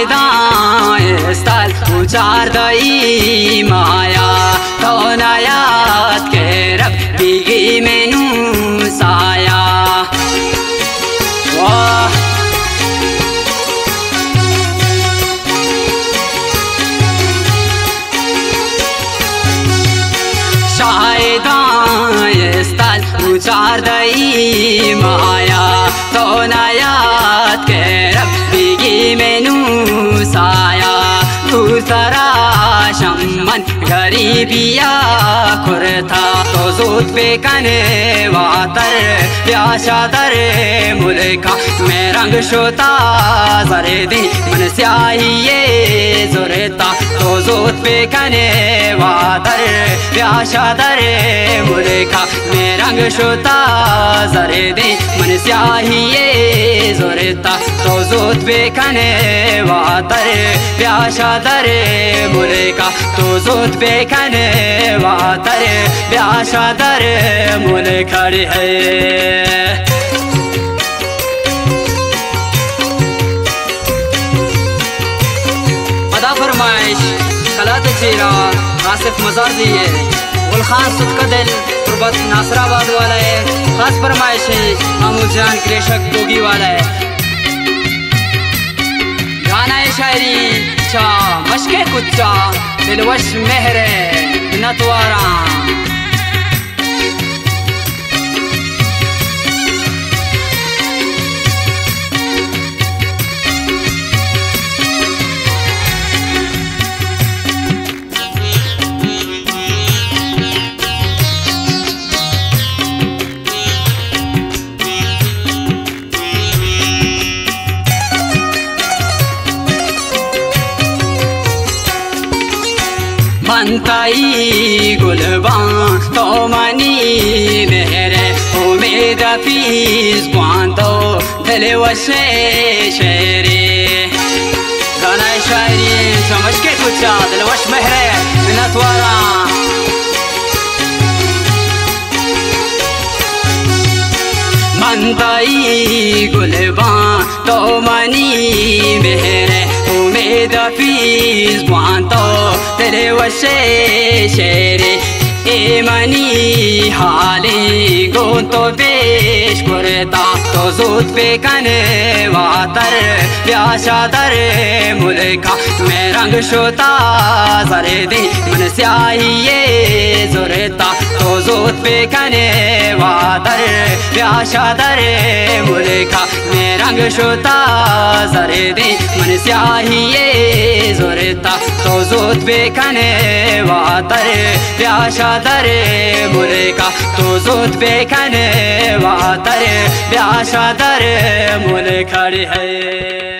शायद स्थल उचार दई माया तो नयात के रब बिगी मेनू साया वाह शायद स्थल उचार दई माया तो नयात के रब बिगी मेनू साया दूसरा शम्मन गरीबिया खुरथा तो जोत पे कने वातर प्याशा दरे मुल्का में रंग शोता जरे दी मन स्याही ये जोरेता तो जोत पे कने वातर प्याशा दरे मुल्का में रंग शोता जरे दी मन स्याही ये जोरेता तो जोत पे कने वातर प्याशा दरे मुल्का तो जोत पे कने वातर प्याशा दरे मुल्क खड़ी है। अदा फरमाइश कलात चेहरा आसिफ मजाजी है गुलखान सुदकदिल तुरबत नासराबाद वाला है। खास फरमाइश है महमूद जान कृषक गोगी वाला है। गाना शायरी चा मशके कुच्चा दिलवश मेहरे नतवारा मनताई गुलबान तो मनी मेरे उम्मीद फीस बांधो दिल वशे शेरे गाना शायरी समझ के कुछ दिल वश मेहरे नतवारा मनताई गुलबान तो मनी मेरे उम्मीद फीस बांधो तेरे वशे शेरे ए मनी हाली गो तो पेश करता तो जोत पे कने वातर प्याशा दरे मुल्का में रंग शोता जरे दी मन स्याही ये जोरेता तो जोत पे कने वातर प्याशा दरे मुल्का में रंग शोता जरे दी मन स्याही ये जोरेता तो जोत पे कने वातर प्याशा दरे मुल्का तो जोत पे कने वातर प्याशा दरे मुल्क खड़ी है।